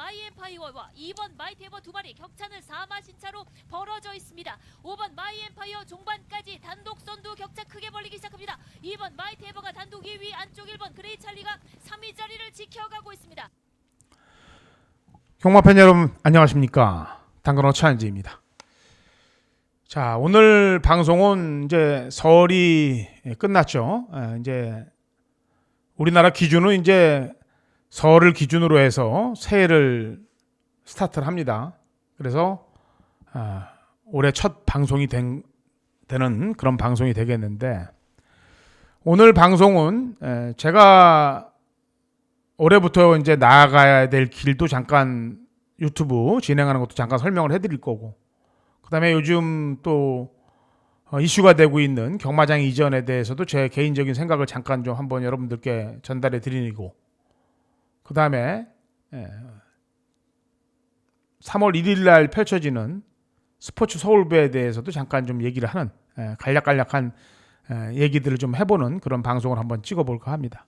마이엠파이어와 2번 마이테버 두 마리 격차는 4마신차로 벌어져 있습니다. 5번 마이엠파이어 종반까지 단독 선두 격차 크게 벌리기 시작합니다. 2번 마이테버가 단독 2위, 안쪽 1번 그레이 찰리가 3위 자리를 지켜가고 있습니다. 경마팬 여러분 안녕하십니까? 당근호 차은지입니다. 자, 오늘 방송은 이제 설이 끝났죠. 이제 우리나라 기준은 이제 설을 기준으로 해서 새해를 스타트를 합니다. 그래서 올해 첫 방송이 되는 그런 방송이 되겠는데, 오늘 방송은 제가 올해부터 이제 나아가야 될 길도 잠깐 유튜브 진행하는 것도 잠깐 설명을 해드릴 거고, 그 다음에 요즘 또 이슈가 되고 있는 경마장 이전에 대해서도 제 개인적인 생각을 잠깐 좀 한번 여러분들께 전달해 드리고, 그 다음에 3월 1일 날 펼쳐지는 스포츠 서울배에 대해서도 잠깐 좀 얘기를 하는 간략한 얘기들을 좀 해보는 그런 방송을 한번 찍어볼까 합니다.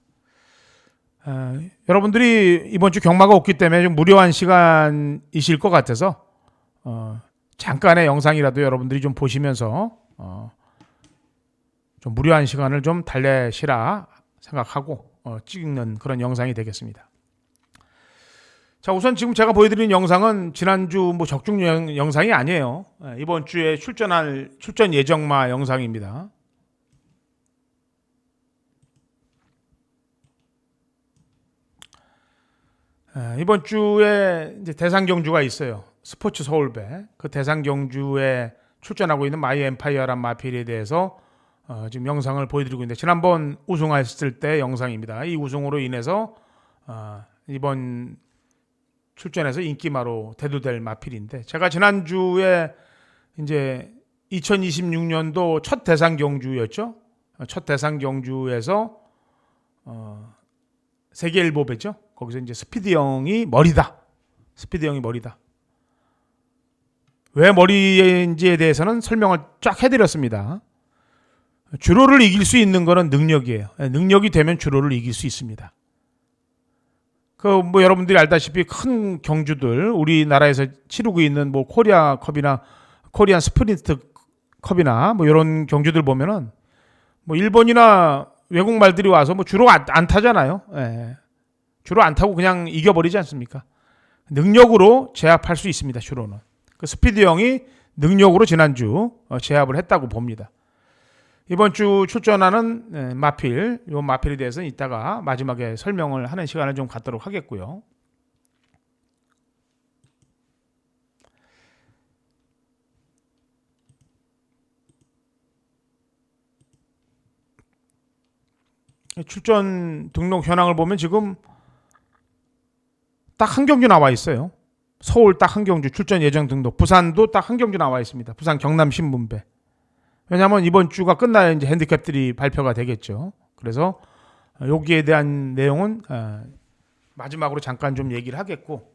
여러분들이 이번 주 경마가 없기 때문에 좀 무료한 시간이실 것 같아서 잠깐의 영상이라도 여러분들이 좀 보시면서 좀 무료한 시간을 좀 달래시라 생각하고 찍는 그런 영상이 되겠습니다. 자, 우선 지금 제가 보여드리는 영상은 지난주 뭐 적중 영상이 아니에요. 이번 주에 출전 예정마 영상입니다. 이번 주에 이제 대상 경주가 있어요. 스포츠 서울배. 그 대상 경주에 출전하고 있는 마이 엠파이어란 마필에 대해서 지금 영상을 보여드리고 있는데, 지난번 우승했을 때 영상입니다. 이 우승으로 인해서 이번 출전해서 인기마로 대두될 마필인데, 제가 지난주에 이제 2026년도 첫 대상 경주였죠. 첫 대상 경주에서 세계일보배죠. 거기서 이제 스피드 형이 머리다. 왜 머리인지에 대해서는 설명을 쫙 해드렸습니다. 주로를 이길 수 있는 거는 능력이에요. 능력이 되면 주로를 이길 수 있습니다. 뭐 여러분들이 알다시피 큰 경주들, 우리나라에서 치르고 있는 뭐 코리아컵이나 코리안 스프린트 컵이나 뭐 이런 경주들 보면은 뭐 일본이나 외국 말들이 와서 뭐 주로 안 타잖아요. 주로 안 타고 그냥 이겨버리지 않습니까? 능력으로 제압할 수 있습니다. 주로는. 그 스피드 형이 능력으로 지난주 제압을 했다고 봅니다. 이번 주 출전하는 마필, 이 마필에 대해서는 이따가 마지막에 설명을 하는 시간을 좀 갖도록 하겠고요. 출전 등록 현황을 보면 지금 딱 한 경주 나와 있어요. 서울 딱 한 경주 출전 예정 등록, 부산도 딱 한 경주 나와 있습니다. 부산 경남 신문배. 왜냐하면 이번 주가 끝나야 이제 핸디캡들이 발표가 되겠죠. 그래서 여기에 대한 내용은 마지막으로 잠깐 좀 얘기를 하겠고,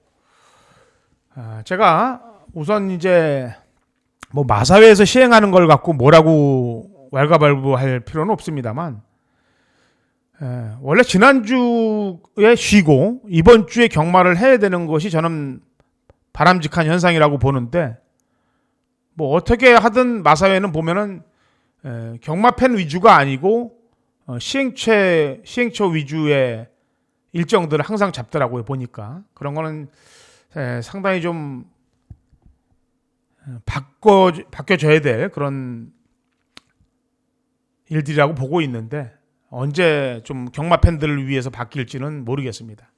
제가 우선 이제 뭐 마사회에서 시행하는 걸 갖고 뭐라고 왈가왈부할 필요는 없습니다만, 원래 지난주에 쉬고 이번 주에 경마를 해야 되는 것이 저는 바람직한 현상이라고 보는데, 뭐 어떻게 하든 마사회는 보면은 경마팬 위주가 아니고 시행처 위주의 일정들을 항상 잡더라고요. 보니까 그런 거는 상당히 좀 바뀌어져야 될 그런 일들이라고 보고 있는데, 언제 좀 경마 팬들을 위해서 바뀔지는 모르겠습니다.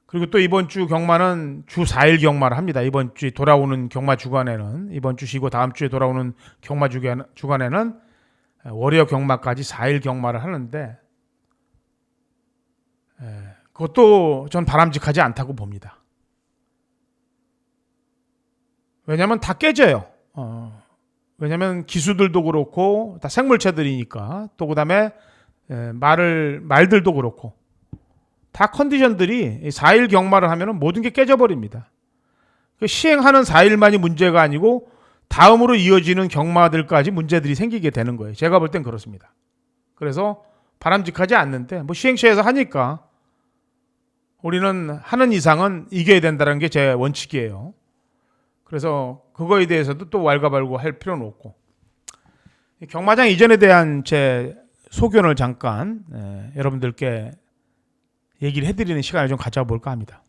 그리고 또 이번 주 경마는 주 4일 경마를 합니다. 이번 주에 돌아오는 경마 주간에는, 이번 주 쉬고 다음 주에 돌아오는 경마 주간에는 월요 경마까지 4일 경마를 하는데, 그것도 전 바람직하지 않다고 봅니다. 왜냐하면 다 깨져요. 왜냐하면 기수들도 그렇고 다 생물체들이니까, 또 그다음에 말들도 그렇고 다 컨디션들이 4일 경마를 하면 모든 게 깨져버립니다. 시행하는 4일만이 문제가 아니고 다음으로 이어지는 경마들까지 문제들이 생기게 되는 거예요. 제가 볼 땐 그렇습니다. 그래서 바람직하지 않는데, 뭐 시행처에서 하니까 우리는 하는 이상은 이겨야 된다는 게 제 원칙이에요. 그래서 그거에 대해서도 또 왈가왈부 할 필요는 없고, 경마장 이전에 대한 제 소견을 잠깐 여러분들께 얘기를 해드리는 시간을 좀 가져볼까 합니다.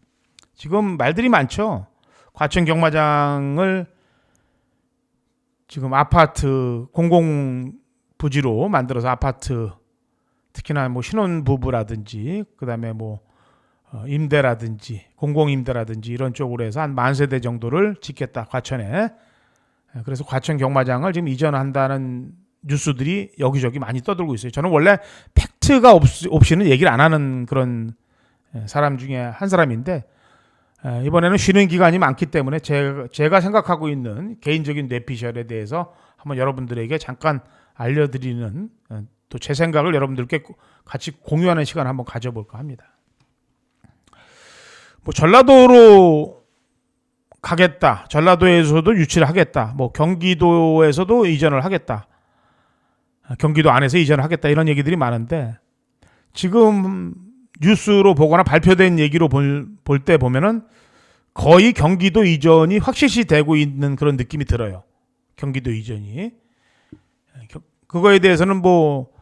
지금 말들이 많죠. 과천 경마장을 지금 아파트 공공 부지로 만들어서 아파트, 특히나 뭐 신혼부부라든지 그다음에 뭐 임대라든지 공공임대라든지 이런 쪽으로 해서 한 10,000세대 정도를 짓겠다 과천에. 그래서 과천 경마장을 지금 이전한다는 뉴스들이 여기저기 많이 떠들고 있어요. 저는 원래 팩트가 없이는 얘기를 안 하는 그런 사람 중에 한 사람인데, 이번에는 쉬는 기간이 많기 때문에 제가 생각하고 있는 개인적인 뇌피셜에 대해서 한번 여러분들에게 잠깐 알려드리는, 또 제 생각을 여러분들께 같이 공유하는 시간을 한번 가져볼까 합니다. 뭐 전라도로 가겠다, 전라도에서도 유치를 하겠다, 뭐 경기도에서도 이전을 하겠다, 경기도 안에서 이전을 하겠다, 이런 얘기들이 많은데, 지금 뉴스로 보거나 발표된 얘기로 볼 때 보면은 거의 경기도 이전이 확실시 되고 있는 그런 느낌이 들어요. 경기도 이전이. 그거에 대해서는 뭐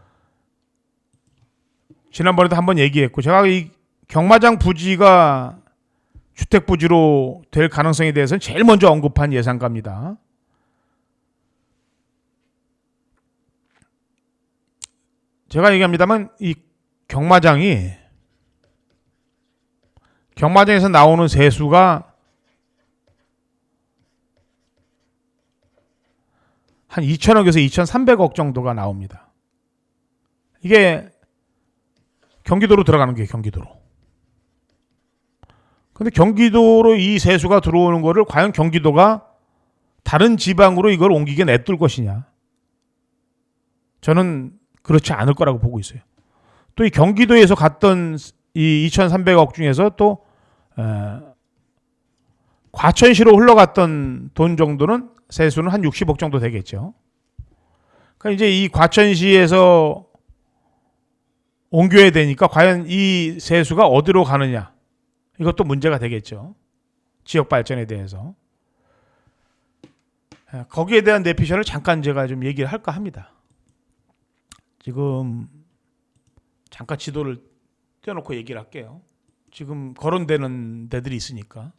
지난번에도 한번 얘기했고, 제가 이 경마장 부지가 주택 부지로 될 가능성에 대해서는 제일 먼저 언급한 예상가입니다. 제가 얘기합니다만 이 경마장에서 나오는 세수가 한 2,000억에서 2,300억 정도가 나옵니다. 이게 경기도로 들어가는 거예요, 경기도로. 근데 경기도로 이 세수가 들어오는 거를 과연 경기도가 다른 지방으로 이걸 옮기게 냅둘 것이냐? 저는 그렇지 않을 거라고 보고 있어요. 또 이 경기도에서 갔던 이 2,300억 중에서 또 과천시로 흘러갔던 돈 정도는 세수는 한 60억 정도 되겠죠. 그러니까 이제 이 과천시에서 옮겨야 되니까 과연 이 세수가 어디로 가느냐, 이것도 문제가 되겠죠. 지역 발전에 대해서. 거기에 대한 내피셜을 잠깐 제가 좀 얘기를 할까 합니다. 지금 잠깐 지도를 떼어놓고 얘기를 할게요. 지금 거론되는 데들이 있으니까.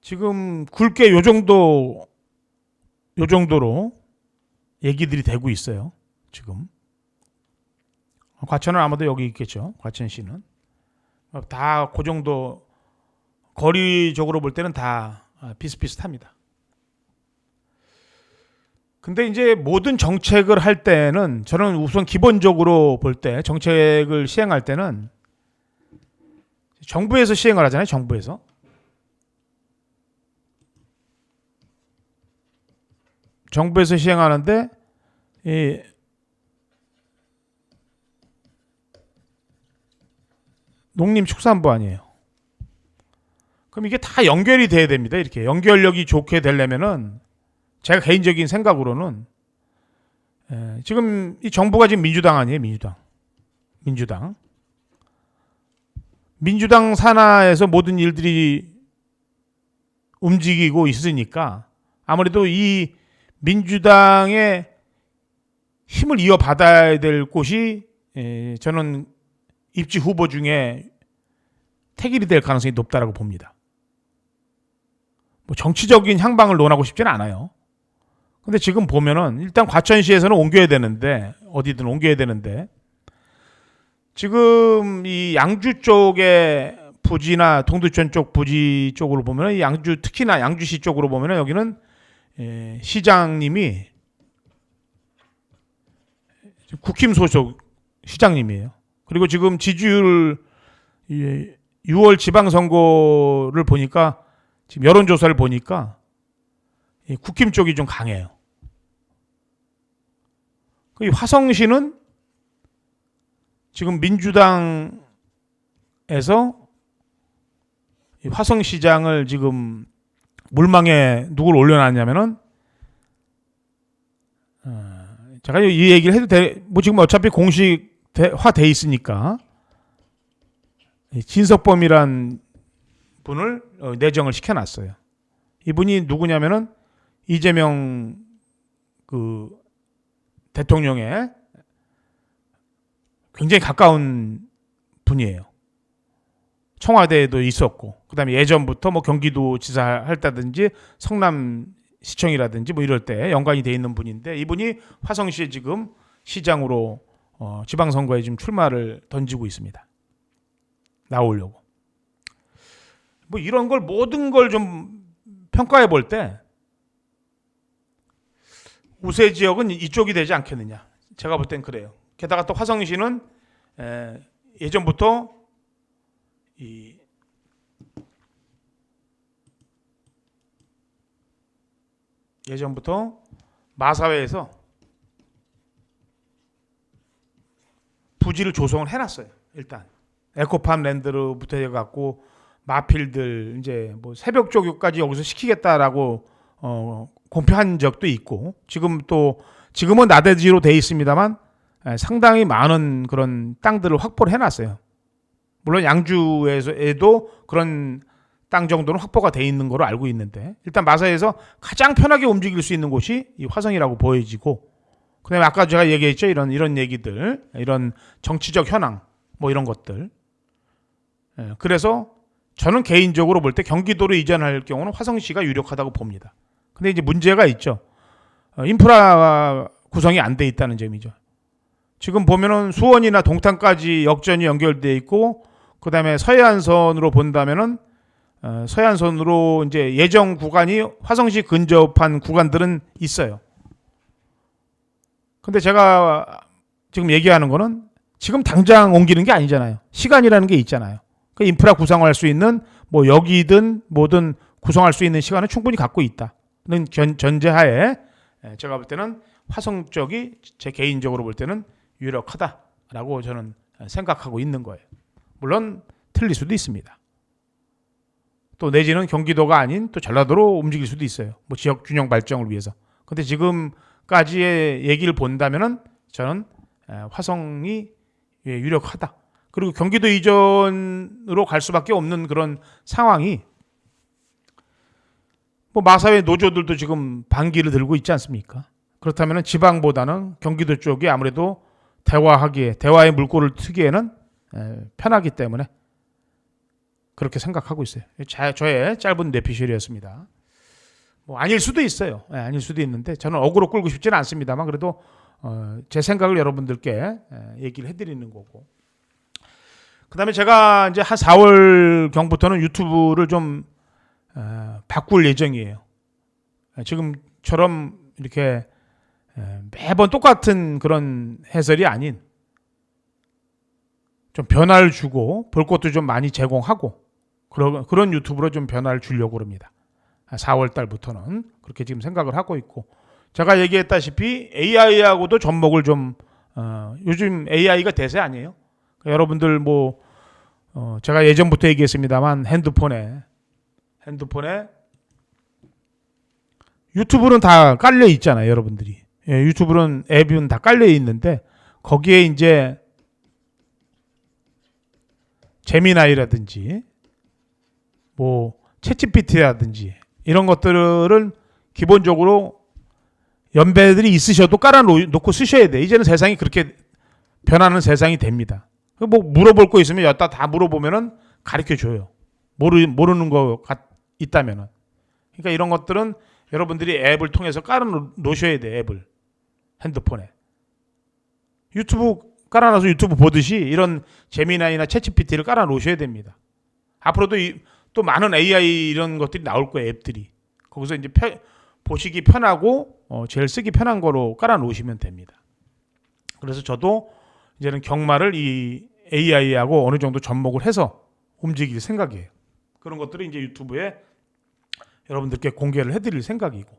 지금 굵게 요 정도로 얘기들이 되고 있어요. 지금 과천은 아마도 여기 있겠죠. 과천시는 다 그 정도 거리적으로 볼 때는 다 비슷비슷합니다. 근데 이제 모든 정책을 할 때는, 저는 우선 기본적으로 볼 때 정책을 시행할 때는 정부에서 시행을 하잖아요. 정부에서 시행하는데 이 농림축산부 아니에요. 그럼 이게 다 연결이 돼야 됩니다. 이렇게 연결력이 좋게 되려면은, 제가 개인적인 생각으로는 지금 이 정부가 지금 민주당 아니에요. 민주당 산하에서 모든 일들이 움직이고 있으니까 아무래도 이 민주당의 힘을 이어받아야 될 곳이 저는 입지 후보 중에 택일이 될 가능성이 높다라고 봅니다. 뭐 정치적인 향방을 논하고 싶지는 않아요. 근데 지금 보면은 일단 과천시에서는 옮겨야 되는데, 어디든 옮겨야 되는데, 지금 이 양주 쪽의 부지나 동두천 쪽 부지 쪽으로 보면은, 이 양주, 특히나 양주시 쪽으로 보면은 여기는 시장님이 국힘 소속 시장님이에요. 그리고 지금 지지율 6월 지방선거를 보니까, 지금 여론조사를 보니까 국힘 쪽이 좀 강해요. 이 화성시는 지금 민주당에서 이 화성시장을 지금 물망에 누굴 올려놨냐면은 제가 이 얘기를 해도 뭐 지금 어차피 공식화돼 있으니까 진석범이란 분을 내정을 시켜놨어요. 이분이 누구냐면은 이재명 그 대통령의 굉장히 가까운 분이에요. 청와대에도 있었고, 그다음에 예전부터 뭐 경기도 지사 할 때든지 성남시청이라든지 뭐 이럴 때 연관이 돼 있는 분인데, 이분이 화성시에 지금 시장으로 지방선거에 지금 출마를 던지고 있습니다. 나오려고. 뭐 이런 걸 모든 걸 좀 평가해 볼 때 우세 지역은 이쪽이 되지 않겠느냐. 제가 볼 땐 그래요. 게다가 또 화성시는 예전부터 마사회에서 부지를 조성을 해놨어요. 일단 에코팜 랜드로부터 해갖고 마필들 이제 뭐 새벽 조교까지 여기서 시키겠다라고 공표한 적도 있고, 지금은 나대지로 돼 있습니다만 상당히 많은 그런 땅들을 확보를 해놨어요. 물론 양주에도 그런 땅 정도는 확보가 돼 있는 거로 알고 있는데, 일단 마사에서 가장 편하게 움직일 수 있는 곳이 이 화성이라고 보여지고, 그다음에 아까 제가 얘기했죠, 이런 얘기들, 이런 정치적 현황 뭐 이런 것들. 그래서 저는 개인적으로 볼 때 경기도로 이전할 경우는 화성시가 유력하다고 봅니다. 근데 이제 문제가 있죠. 인프라 구성이 안 돼 있다는 점이죠. 지금 보면은 수원이나 동탄까지 역전이 연결돼 있고, 그다음에 서해안선으로 본다면은 서해안선으로 이제 예정 구간이 화성시 근접한 구간들은 있어요. 근데 제가 지금 얘기하는 거는 지금 당장 옮기는 게 아니잖아요. 시간이라는 게 있잖아요. 그 인프라 구성할 수 있는 뭐 여기든 뭐든 구성할 수 있는 시간은 충분히 갖고 있다는 전제하에 제가 볼 때는 화성 쪽이 제 개인적으로 볼 때는 유력하다라고 저는 생각하고 있는 거예요. 물론 틀릴 수도 있습니다. 또 내지는 경기도가 아닌 또 전라도로 움직일 수도 있어요. 뭐 지역 균형 발전을 위해서. 근데 지금까지의 얘기를 본다면은 저는 화성이 유력하다. 그리고 경기도 이전으로 갈 수밖에 없는 그런 상황이, 뭐 마사회 노조들도 지금 반기를 들고 있지 않습니까? 그렇다면 지방보다는 경기도 쪽이 아무래도 대화의 물꼬를 트기에는 편하기 때문에 그렇게 생각하고 있어요. 저의 짧은 뇌피셜이었습니다. 뭐 아닐 수도 있어요. 아닐 수도 있는데 저는 억으로 끌고 싶지는 않습니다만, 그래도 제 생각을 여러분들께 얘기를 해드리는 거고. 그다음에 제가 이제 한 4월 경부터는 유튜브를 좀 바꿀 예정이에요. 지금처럼 이렇게 매번 똑같은 그런 해설이 아닌 좀 변화를 주고 볼 것도 좀 많이 제공하고 그런 유튜브로 좀 변화를 주려고 합니다. 4월 달부터는 그렇게 지금 생각을 하고 있고, 제가 얘기했다시피 AI하고도 접목을 좀 요즘 AI가 대세 아니에요? 그러니까 여러분들 뭐 제가 예전부터 얘기했습니다만 핸드폰에 유튜브는 다 깔려 있잖아요, 여러분들이. 유튜브는 앱은 다 깔려 있는데 거기에 이제 제미나이라든지 뭐 챗GPT라든지 이런 것들은 기본적으로 연배들이 있으셔도 깔아놓고 쓰셔야 돼. 이제는 세상이 그렇게 변하는 세상이 됩니다. 뭐 물어볼 거 있으면 여기다 다 물어보면은 가르쳐 줘요. 모르는 거 있다면은. 그러니까 이런 것들은 여러분들이 앱을 통해서 깔아놓으셔야 돼. 앱을 핸드폰에. 유튜브 깔아놔서 유튜브 보듯이 이런 제미나이나 챗GPT를 깔아놓으셔야 됩니다. 앞으로도 또 많은 AI 이런 것들이 나올 거예요. 앱들이. 거기서 이제 보시기 편하고 제일 쓰기 편한 거로 깔아놓으시면 됩니다. 그래서 저도 이제는 경마를 이 AI하고 어느 정도 접목을 해서 움직일 생각이에요. 그런 것들을 이제 유튜브에 여러분들께 공개를 해드릴 생각이고,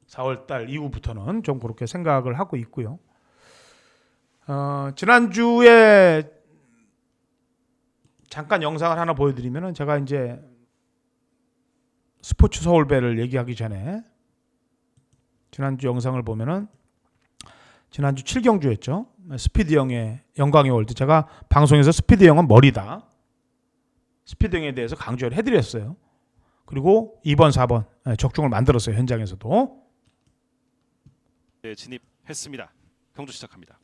4월달 이후부터는 좀 그렇게 생각을 하고 있고요. 지난주에 잠깐 영상을 하나 보여드리면은 제가 이제 스포츠 서울배를 얘기하기 전에 지난주 영상을 보면은 지난주 7경주였죠. 스피드 형의 영광의 월드. 제가 방송에서 스피드 형은 머리다. 스피드 형에 대해서 강조를 해드렸어요. 그리고 2번, 4번 적중을 만들었어요. 현장에서도. 네, 진입했습니다. 경주 시작합니다.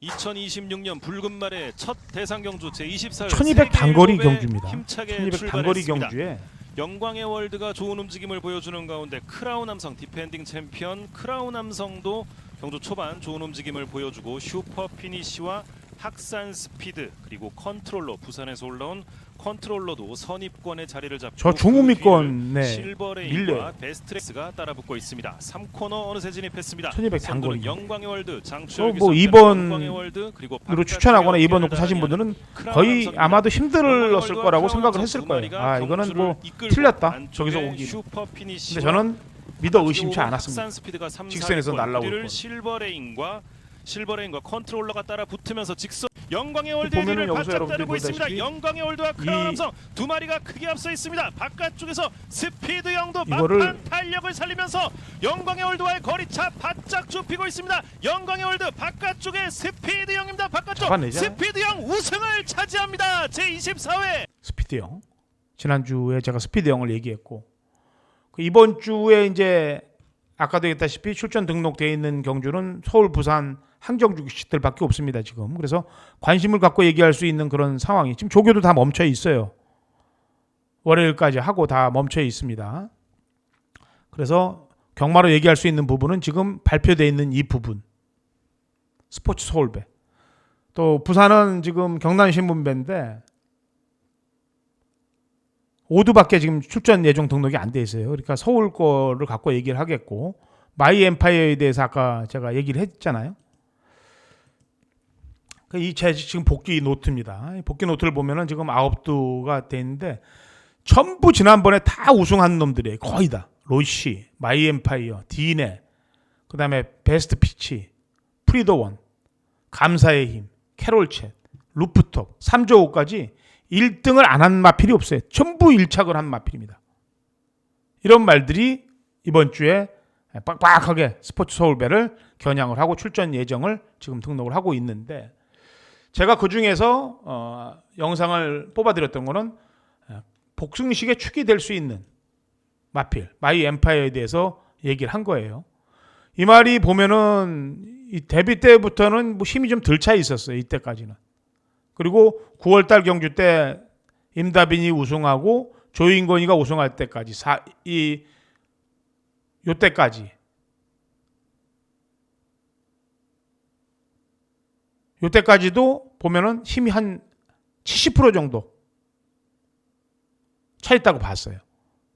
2026년 붉은 말의 첫 대상 경주 제24회 1200 단거리 경주입니다. 힘차게 1200 단거리 출발했습니다. 경주에 영광의 월드가 좋은 움직임을 보여주는 가운데 크라운 남성 디펜딩 챔피언 크라운 남성도 경주 초반 좋은 움직임을 보여주고 슈퍼 피니시와 학산 스피드 그리고 컨트롤러 부산에서 올라온 컨트롤러도 선입권의 자리를 잡고 저 중후미권에 실버레인과 밀려요. 베스트렉스가 따라붙고 있습니다. 3코너 어느새 진입했습니다. 1200 선두는 단거리. 영광의 월드 장추열 뭐 기수 2번으로 영광의 월드 그리고 추천하거나 2번 놓고 사신 분들은 거의 아마도 힘들었을 거라고 생각을 했을 거예요. 아, 이거는 뭐 틀렸다. 저기서 오기. 근데 저는 믿어 의심치 않았습니다. 직선에서 날라올 거. 실버레인과 컨트롤러가 따라 붙으면서 직선 영광의 월드의 보면은 뒤를 여기서 바짝 여러분들이 따르고 있습니다. 보다시피 영광의 월드와 크라운 남성 두 마리가 크게 앞서 있습니다. 바깥쪽에서 스피드 영도 이거를 막판 탄력을 살리면서 영광의 월드와의 거리차 바짝 좁히고 있습니다. 영광의 월드 바깥쪽에 스피드 영입니다. 바깥쪽 잡아내잖아요. 스피드 영 우승을 차지합니다. 제24회 스피드 형. 지난주에 제가 스피드 형을 얘기했고 이번 주에 이제 아까도 얘기했다시피 출전 등록되어 있는 경주는 서울, 부산 항정주식들밖에 없습니다. 지금. 그래서 관심을 갖고 얘기할 수 있는 그런 상황이 지금 조교도 다 멈춰 있어요. 월요일까지 하고 다 멈춰 있습니다. 그래서 경마로 얘기할 수 있는 부분은 지금 발표되어 있는 이 부분. 스포츠 서울배. 또 부산은 지금 경남신문배인데 5두밖에 지금 출전 예정 등록이 안 돼 있어요. 그러니까 서울 거를 갖고 얘기를 하겠고 마이 엠파이어에 대해서 아까 제가 얘기를 했잖아요. 이 제 지금 복귀 노트입니다. 복귀 노트를 보면은 지금 9두가 돼 있는데 전부 지난번에 다 우승한 놈들이에요. 거의 다. 로시, 마이 엠파이어, 디네, 그다음에 베스트 피치, 프리더원, 감사의 힘, 캐롤챗, 루프톱, 3조 5까지 1등을 안 한 마필이 없어요. 전부 1착을 한 마필입니다. 이런 말들이 이번 주에 빡빡하게 스포츠 서울배를 겨냥을 하고 출전 예정을 지금 등록을 하고 있는데 제가 그 중에서 영상을 뽑아드렸던 거는 복승식의 축이 될 수 있는 마필, 마이 엠파이어에 대해서 얘기를 한 거예요. 이 말이 보면은 이 데뷔 때부터는 뭐 힘이 좀 덜 차 있었어요. 이때까지는. 그리고 9월달 경주 때 임다빈이 우승하고 조인권이가 우승할 때까지 요때까지도 보면은 힘이 한 70% 정도 차 있다고 봤어요.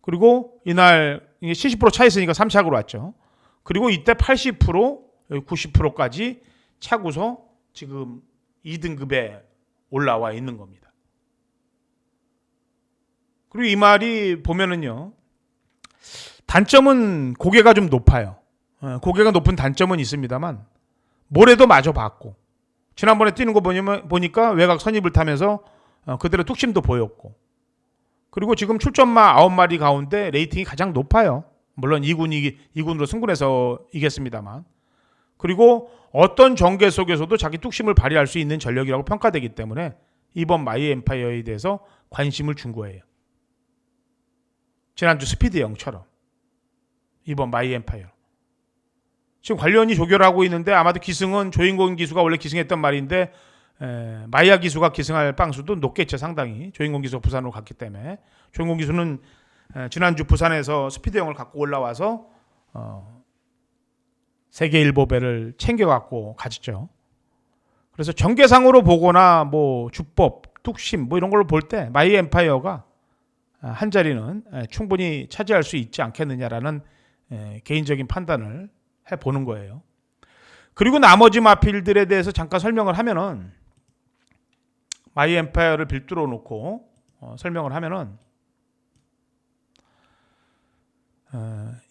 그리고 이날 70% 차 있으니까 3착으로 왔죠. 그리고 이때 80%, 90%까지 차고서 지금 2등급에 올라와 있는 겁니다. 그리고 이 말이 보면은요. 단점은 고개가 좀 높아요. 고개가 높은 단점은 있습니다만 모래도 마저 봤고 지난번에 뛰는 거 보니까 외곽 선입을 타면서 그대로 뚝심도 보였고 그리고 지금 출전마 9마리 가운데 레이팅이 가장 높아요. 물론 2군으로 승군해서 이겼습니다만 그리고 어떤 전개 속에서도 자기 뚝심을 발휘할 수 있는 전력이라고 평가되기 때문에 이번 마이 엠파이어에 대해서 관심을 준 거예요. 지난주 스피드 형처럼 이번 마이 엠파이어. 지금 관련이 조결하고 있는데 아마도 기승은 조인권 기수가 원래 기승했던 말인데 마이야 기수가 기승할 빵수도 높겠죠. 상당히. 조인권 기수가 부산으로 갔기 때문에. 조인권 기수는 지난주 부산에서 스피드 형을 갖고 올라와서 세계 일보배를 챙겨갖고 갔죠. 그래서 전개상으로 보거나 뭐 주법, 뚝심 뭐 이런 걸로 볼 때 마이 엠파이어가 한 자리는 충분히 차지할 수 있지 않겠느냐라는 개인적인 판단을 해보는 거예요. 그리고 나머지 마필들에 대해서 잠깐 설명을 하면은 마이 엠파이어를 빌드로 놓고 설명을 하면은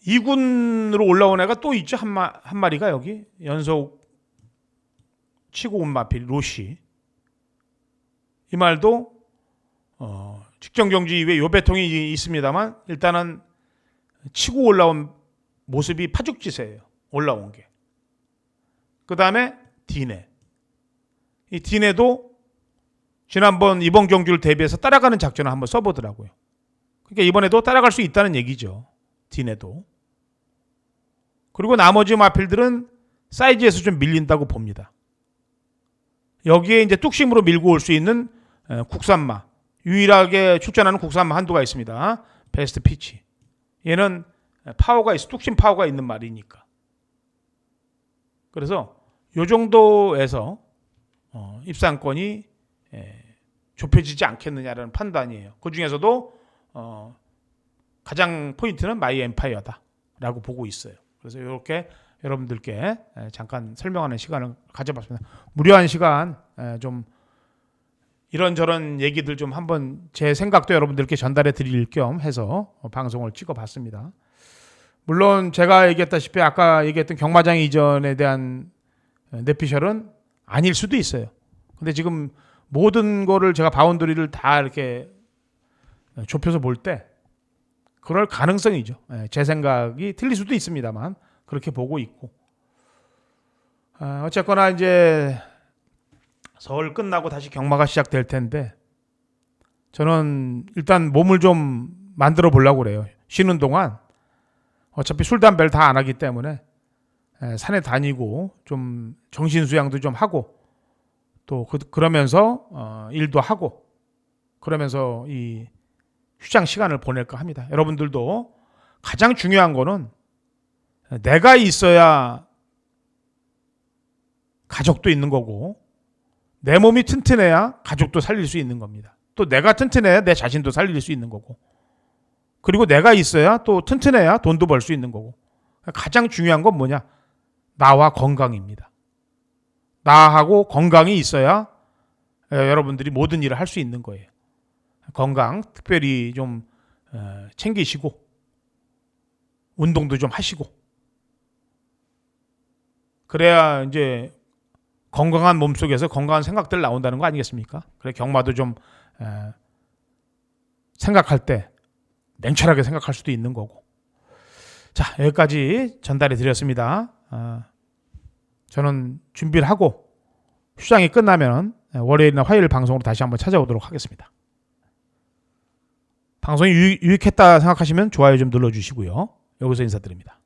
2군으로 올라온 애가 또 있죠. 한 마리가 여기 연속 치고 온 마필 로시. 이 말도 직전 경주 이후에 요배통이 있습니다만 일단은 치고 올라온 모습이 파죽지세예요. 올라온 게. 그 다음에 디네. 이 디네도 지난번 이번 경주를 대비해서 따라가는 작전을 한번 써보더라고요. 그러니까 이번에도 따라갈 수 있다는 얘기죠. 디네도. 그리고 나머지 마필들은 사이즈에서 좀 밀린다고 봅니다. 여기에 이제 뚝심으로 밀고 올 수 있는 국산마. 유일하게 출전하는 국산마 한두가 있습니다. 베스트 피치. 얘는 파워가 있어. 뚝심 파워가 있는 말이니까. 그래서 요 정도에서 입상권이 좁혀지지 않겠느냐라는 판단이에요. 그 중에서도 가장 포인트는 마이 엠파이어다라고 보고 있어요. 그래서 이렇게 여러분들께 잠깐 설명하는 시간을 가져봤습니다. 무료한 시간 좀 이런저런 얘기들 좀 한번 제 생각도 여러분들께 전달해 드릴 겸 해서 방송을 찍어봤습니다. 물론 제가 얘기했다시피 아까 얘기했던 경마장 이전에 대한 내피셜은 아닐 수도 있어요. 근데 지금 모든 거를 제가 바운더리를 다 이렇게 좁혀서 볼 때 그럴 가능성이죠. 제 생각이 틀릴 수도 있습니다만 그렇게 보고 있고 어쨌거나 이제 설 끝나고 다시 경마가 시작될 텐데 저는 일단 몸을 좀 만들어 보려고 그래요. 쉬는 동안 어차피 술 담배를 다 안 하기 때문에 산에 다니고 좀 정신 수양도 좀 하고 또 그러면서 일도 하고 그러면서 이 휴장 시간을 보낼까 합니다. 여러분들도 가장 중요한 거는 내가 있어야 가족도 있는 거고 내 몸이 튼튼해야 가족도 살릴 수 있는 겁니다. 또 내가 튼튼해야 내 자신도 살릴 수 있는 거고 그리고 내가 있어야 또 튼튼해야 돈도 벌 수 있는 거고 가장 중요한 건 뭐냐? 나와 건강입니다. 나하고 건강이 있어야 여러분들이 모든 일을 할 수 있는 거예요. 건강 특별히 좀 챙기시고 운동도 좀 하시고 그래야 이제 건강한 몸속에서 건강한 생각들 나온다는 거 아니겠습니까? 그래 경마도 좀 생각할 때 냉철하게 생각할 수도 있는 거고. 자, 여기까지 전달해 드렸습니다. 저는 준비를 하고 휴장이 끝나면 월요일이나 화요일 방송으로 다시 한번 찾아오도록 하겠습니다. 방송이 유익했다 생각하시면 좋아요 좀 눌러주시고요. 여기서 인사드립니다.